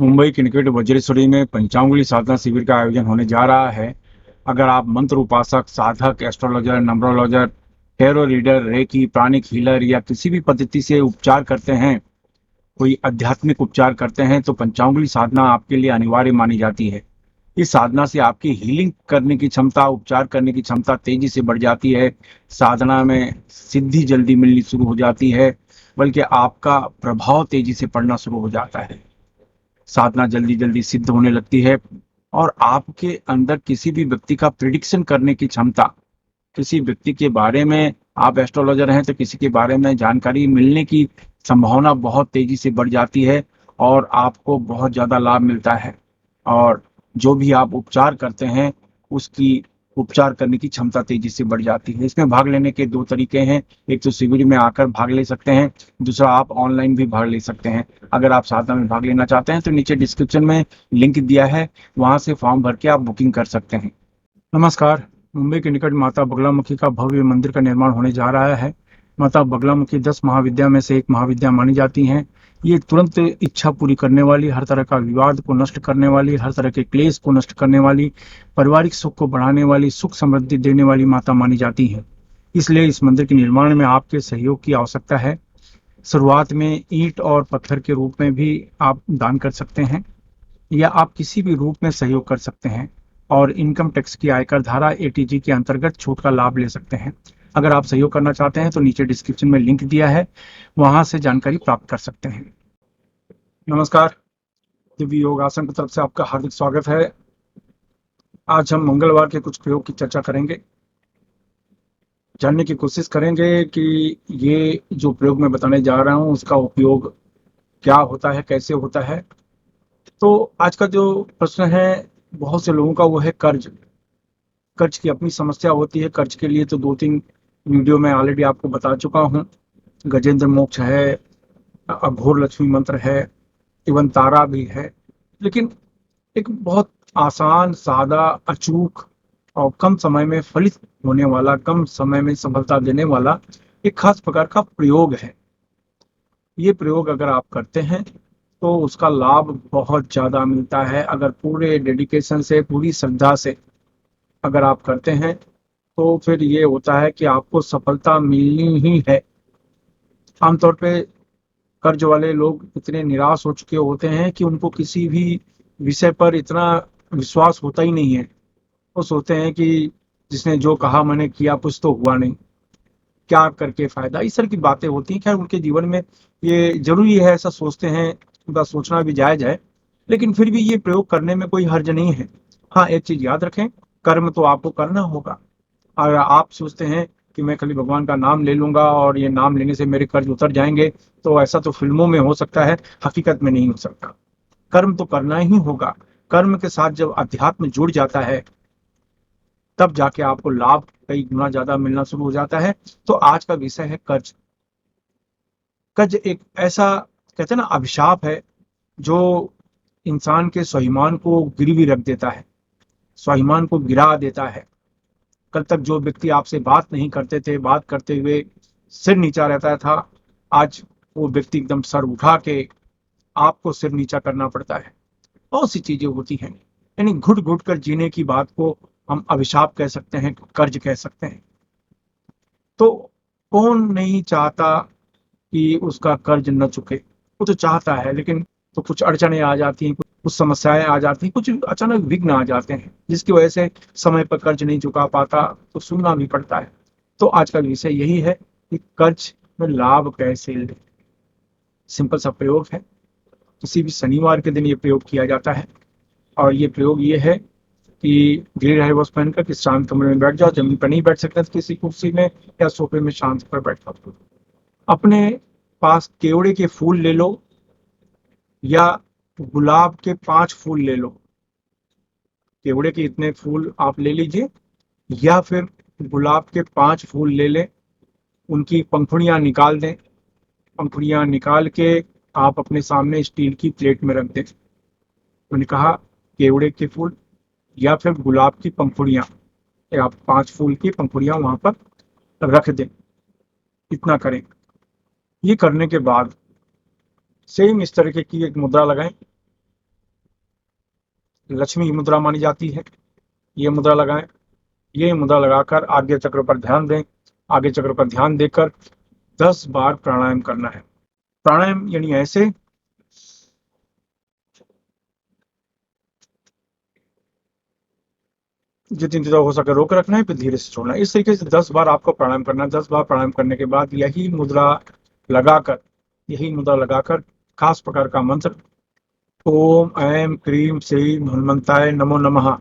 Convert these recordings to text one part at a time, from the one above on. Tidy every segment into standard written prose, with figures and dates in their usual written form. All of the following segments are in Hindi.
मुंबई के निकट वज्रेश्वरी में पंचांगुली साधना शिविर का आयोजन होने जा रहा है। अगर आप मंत्र उपासक, साधक, astrologer, numerologer, tarot reader, reiki, pranic healer या किसी भी पद्धति से उपचार करते हैं, कोई आध्यात्मिक उपचार करते हैं, तो पंचांगुली साधना आपके लिए अनिवार्य मानी जाती है। इस साधना से आपकी हीलिंग करने की क्षमता, उपचार करने की क्षमता तेजी से बढ़ जाती है। साधना में सिद्धि जल्दी मिलनी शुरू हो जाती है, बल्कि आपका प्रभाव तेजी से पड़ना शुरू हो जाता है। साधना जल्दी जल्दी सिद्ध होने लगती है और आपके अंदर किसी भी व्यक्ति का प्रिडिक्शन करने की क्षमता, किसी व्यक्ति के बारे में, आप एस्ट्रोलॉजर हैं तो किसी के बारे में जानकारी मिलने की संभावना बहुत तेजी से बढ़ जाती है और आपको बहुत ज़्यादा लाभ मिलता है। और जो भी आप उपचार करते हैं, उसकी उपचार करने की क्षमता तेजी से बढ़ जाती है। इसमें भाग लेने के दो तरीके हैं। एक तो शिविर में आकर भाग ले सकते हैं, दूसरा आप ऑनलाइन भी भाग ले सकते हैं। अगर आप साधना में भाग लेना चाहते हैं तो नीचे डिस्क्रिप्शन में लिंक दिया है, वहां से फॉर्म भर के आप बुकिंग कर सकते हैं। नमस्कार। मुंबई के निकट माता बगलामुखी का भव्य मंदिर का निर्माण होने जा रहा है। माता बगलामुखी 10 महाविद्या में से एक महाविद्या मानी जाती हैं। ये तुरंत इच्छा पूरी करने वाली, हर तरह का विवाद को नष्ट करने वाली, हर तरह के क्लेश को नष्ट करने वाली, पारिवारिक सुख को बढ़ाने वाली, सुख समृद्धि देने वाली माता मानी जाती हैं। इसलिए इस मंदिर के निर्माण में आपके सहयोग की आवश्यकता है। शुरुआत में ईंट और पत्थर के रूप में भी आप दान कर सकते हैं, या आप किसी भी रूप में सहयोग कर सकते हैं और इनकम टैक्स की आयकर धारा एटीजी के अंतर्गत छूट का लाभ ले सकते हैं। अगर आप सहयोग करना चाहते हैं तो नीचे डिस्क्रिप्शन में लिंक दिया है, वहां से जानकारी प्राप्त कर सकते हैं। नमस्कार। दिव्य योग आसन की तरफ से आपका हार्दिक स्वागत है। आज हम मंगलवार के कुछ प्रयोग की चर्चा करेंगे। जानने की कोशिश करेंगे कि ये जो प्रयोग मैं बताने जा रहा हूँ उसका उपयोग क्या होता है, कैसे होता है। तो आज का जो प्रश्न है बहुत से लोगों का, वो है कर्ज। कर्ज की अपनी समस्या होती है। कर्ज के लिए तो 2-3 वीडियो में ऑलरेडी आपको बता चुका हूँ। गजेंद्र मोक्ष है, अघोर लक्ष्मी मंत्र है, इवन तारा भी है। लेकिन एक बहुत आसान, सादा, अचूक और कम समय में फलित होने वाला, कम समय में सफलता देने वाला एक खास प्रकार का प्रयोग है। ये प्रयोग अगर आप करते हैं तो उसका लाभ बहुत ज़्यादा मिलता है। अगर पूरे डेडिकेशन से, पूरी श्रद्धा से अगर आप करते हैं तो फिर ये होता है कि आपको सफलता मिलनी ही है। आमतौर पे कर्ज वाले लोग इतने निराश हो चुके होते हैं कि उनको किसी भी विषय पर इतना विश्वास होता ही नहीं है। वो सोचते हैं कि जिसने जो कहा मैंने किया, कुछ तो हुआ नहीं, क्या करके फायदा, इस तरह की बातें होती हैं। खैर, उनके जीवन में ये जरूरी है, ऐसा सोचते हैं, उनका सोचना भी जायज है। लेकिन फिर भी ये प्रयोग करने में कोई हर्ज नहीं है। हाँ, एक चीज याद रखें, कर्म तो आपको करना होगा। अगर आप सोचते हैं कि मैं खाली भगवान का नाम ले लूंगा और ये नाम लेने से मेरे कर्ज उतर जाएंगे, तो ऐसा तो फिल्मों में हो सकता है, हकीकत में नहीं हो सकता। कर्म तो करना ही होगा। कर्म के साथ जब अध्यात्म जुड़ जाता है, तब जाके आपको लाभ कई गुना ज्यादा मिलना शुरू हो जाता है। तो आज का विषय है कर्ज। कर्ज एक ऐसा, कहते हैं ना, अभिशाप है जो इंसान के स्वाभिमान को गिरवी रख देता है, स्वाभिमान को गिरा देता है। कल तक जो व्यक्ति आपसे बात नहीं करते थे, बात करते हुए सिर नीचा रहता था, आज वो व्यक्ति एकदम सर उठा के आपको सिर नीचा करना पड़ता है। बहुत सी चीजें होती हैं। यानी घुट घुट कर जीने की बात को हम अभिशाप कह सकते हैं, कर्ज कह सकते हैं। तो कौन नहीं चाहता कि उसका कर्ज न चुके? वो तो चाहता है, लेकिन तो कुछ अड़चने आ जाती हैं, कुछ समस्याएं आ जाती हैं, कुछ अचानक विघ्न आ जाते हैं, जिसकी वजह से समय पर कर्ज नहीं चुका पाता, तो सुनना भी पड़ता है। तो आज का विषय यही है कि कर्ज में लाभ कैसे ले। सिंपल सा प्रयोग है। किसी भी शनिवार के दिन ये प्रयोग किया जाता है। और ये प्रयोग ये है कि ग्रीन हेयरवॉश पहनकर किसी शांत कमरे में बैठ जाओ। जमीन पर नहीं बैठ सकते तो किसी कुर्सी में या सोफे में शांत पर बैठ जाओ। अपने पास केवड़े के फूल ले लो या गुलाब के 5 फूल ले लो। केवड़े के इतने फूल आप ले लीजिए, या फिर गुलाब के 5 फूल ले लें। उनकी पंखुड़ियां निकाल दें। पंखुड़ियां निकाल के आप अपने सामने स्टील की प्लेट में रख दें। मैंने कहा, केवड़े के फूल या फिर गुलाब की पंखुड़ियां, या आप 5 फूल की पंखुड़ियां वहां पर रख दें। इतना करें। ये करने के बाद सेम इस तरीके की एक मुद्रा लगाएं। लक्ष्मी मुद्रा मानी जाती है। ये मुद्रा लगाएं। ये मुद्रा लगाकर आगे चक्र पर ध्यान दें। आगे चक्र पर ध्यान देकर 10 बार प्राणायाम करना है। प्राणायाम यानी ऐसे जितनी देर हो सके रोक रखना है, फिर धीरे से छोड़ना है। इस तरीके से 10 बार आपको प्राणायाम करना है। 10 बार प्राणायाम करने के बाद लगाकर यही मुद्रा लगाकर खास प्रकार का मंत्र, ओम ऐं क्रीं श्रीं हनुमंताय नमो नमः।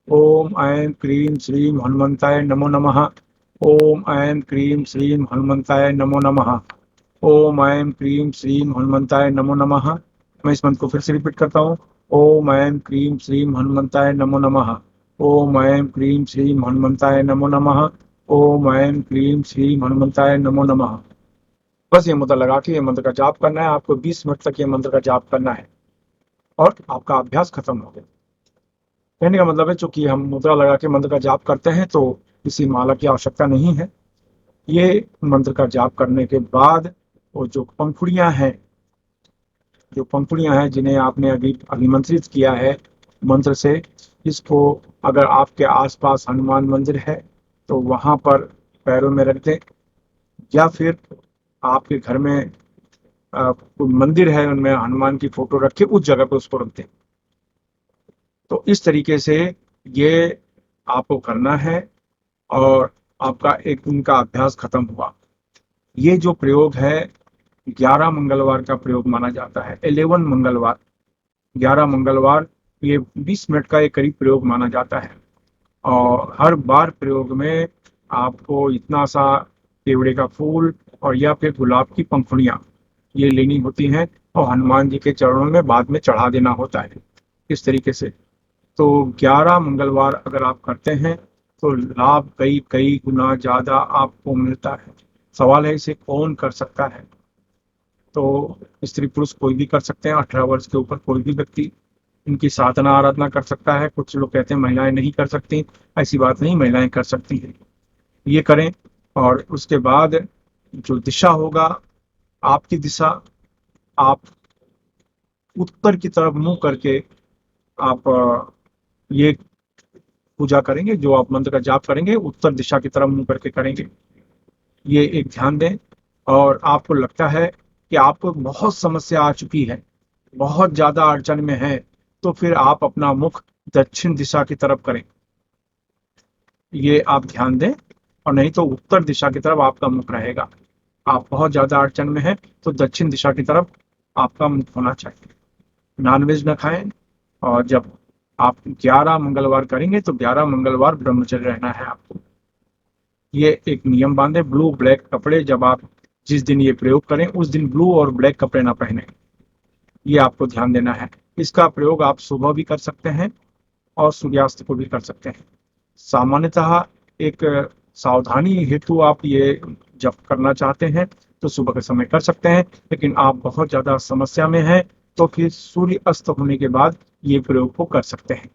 ओम ऐं क्रीं श्रीं हनुमंताय नमो नमः। ओम ऐं क्रीं श्रीं हनुमंताय नमो नमः। ओम ऐं क्रीं श्रीं हनुमंताय नमो नमः। मैं इस मंत्र को फिर से रिपीट करता हूँ। ओम ऐं क्रीं श्रीं हनुमंताय नमो नमः। ओम ऐं क्रीं श्रीं हनुमंताय नमो नमः। ओम ऐं क्रीं श्रीं हनुमंताय नमो नमः। बस ये मुद्रा लगा के ये मंत्र का जाप करना है। आपको 20 मिनट तक ये मंत्र का जाप करना है और आपका अभ्यास खत्म हो गया। कहने का मतलब है, चूंकि हम मुद्रा लगा के मंत्र का जाप करते हैं तो किसी माला की आवश्यकता नहीं है। ये मंत्र का जाप करने के बाद वो जो पंखुड़ियां हैं जिन्हें आपने अभी अभिमंत्रित किया है मंत्र से, इसको अगर आपके आसपास हनुमान मंदिर है तो वहां पर पैरों में रख दें, या फिर आपके घर में कोई मंदिर है उनमें हनुमान की फोटो रख के उस जगह पर उसको रख दें। तो इस तरीके से ये आपको करना है और आपका एक दिन का अभ्यास खत्म हुआ। ये जो प्रयोग है 11 मंगलवार का प्रयोग माना जाता है। 11 मंगलवार, 11 मंगलवार, ये 20 मिनट का एक करीब प्रयोग माना जाता है। और हर बार प्रयोग में आपको इतना सा केवड़े का फूल और या फिर गुलाब की पंखुड़ियां ये लेनी होती हैं और हनुमान जी के चरणों में बाद में चढ़ा देना होता है। इस तरीके से तो 11 मंगलवार अगर आप करते हैं तो लाभ कई कई गुना ज्यादा आपको मिलता है। सवाल है इसे कौन कर सकता है? तो स्त्री पुरुष कोई भी कर सकते हैं। 18 वर्ष के ऊपर कोई भी व्यक्ति इनकी साधना आराधना कर सकता है। कुछ लोग कहते हैं महिलाएं नहीं कर सकती, ऐसी बात नहीं, महिलाएं कर सकती हैं। ये करें और उसके बाद जो दिशा होगा, आपकी दिशा, आप उत्तर की तरफ मुंह करके आप ये पूजा करेंगे। जो आप मंत्र का जाप करेंगे उत्तर दिशा की तरफ मुंह करके करेंगे। ये एक ध्यान दें। और आपको लगता है कि आपको बहुत समस्या आ चुकी है, बहुत ज्यादा अड़चन में है, तो फिर आप अपना मुख दक्षिण दिशा की तरफ करें। ये आप ध्यान दें। और नहीं तो उत्तर दिशा की तरफ आपका मुख रहेगा। आप बहुत ज्यादा अड़चन में हैं तो दक्षिण दिशा की तरफ आपका मुख होना चाहिए। नॉनवेज न खाएं। और जब आप 11 मंगलवार करेंगे तो 11 मंगलवार ब्रह्मचर्य रहना है आपको। ये एक नियम बांधे, ब्लू ब्लैक कपड़े जब आप जिस दिन ये प्रयोग करें उस दिन ब्लू और ब्लैक कपड़े ना पहने। ये आपको ध्यान देना है। इसका प्रयोग आप सुबह भी कर सकते हैं और सूर्यास्त को भी कर सकते हैं। सामान्यतः एक सावधानी हेतु आप ये जब करना चाहते हैं तो सुबह के समय कर सकते हैं, लेकिन आप बहुत ज्यादा समस्या में हैं तो फिर सूर्य अस्त होने के बाद ये प्रयोग को कर सकते हैं।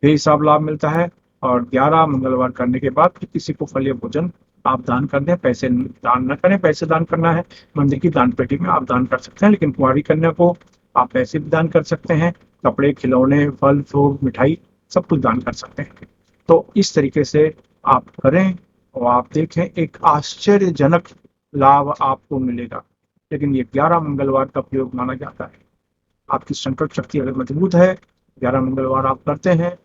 ये हिसाब लाभ मिलता है। और 11 मंगलवार करने के बाद फिर किसी को फल या भोजन आप दान कर दें। पैसे दान न करें, पैसे दान करना है मंदिर की दान पेटी में आप दान कर सकते हैं, लेकिन कुंवारी कन्या को आप पैसे भी दान कर सकते हैं। कपड़े, खिलौने, फल फ्रूट, मिठाई सब कुछ दान कर सकते हैं। तो इस तरीके से आप करें और आप देखें एक आश्चर्यजनक लाभ आपको मिलेगा। लेकिन ये 11 मंगलवार का प्रयोग माना जाता है। आपकी संकल्प शक्ति अगर मजबूत है, 11 मंगलवार आप करते हैं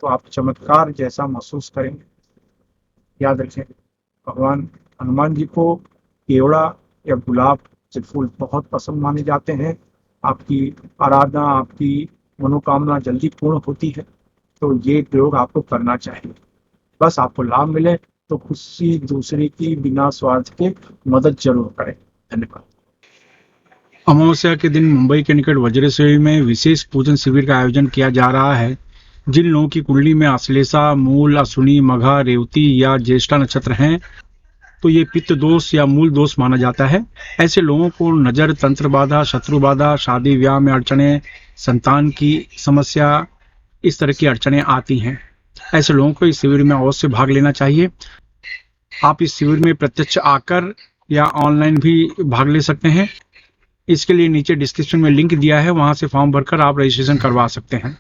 तो आप चमत्कार जैसा महसूस करेंगे। याद रखें, भगवान हनुमान जी को केवड़ा या गुलाब के फूल बहुत पसंद माने जाते हैं। आपकी आराधना, आपकी मनोकामना जल्दी पूर्ण होती है। तो ये प्रयोग आपको करना चाहिए। बस आपको लाभ मिले तो किसी दूसरे की बिना स्वार्थ के मदद जरूर करें। धन्यवाद। अमावस्या के दिन मुंबई के निकट वज्रेश्वरी में विशेष पूजन शिविर का आयोजन किया जा रहा है। जिन लोगों की कुंडली में आश्लेषा, मूल, अश्विनी, मघा, रेवती या ज्येष्ठा नक्षत्र हैं तो ये पित्त दोष या मूल दोष माना जाता है। ऐसे लोगों को नजर, तंत्र बाधा, शत्रु बाधा, शादी ब्याह में अड़चने, संतान की समस्या, इस तरह की अड़चने आती हैं। ऐसे लोगों को इस शिविर में अवश्य भाग लेना चाहिए। आप इस शिविर में प्रत्यक्ष आकर या ऑनलाइन भी भाग ले सकते हैं। इसके लिए नीचे डिस्क्रिप्शन में लिंक दिया है, वहां से फॉर्म भरकर आप रजिस्ट्रेशन करवा सकते हैं।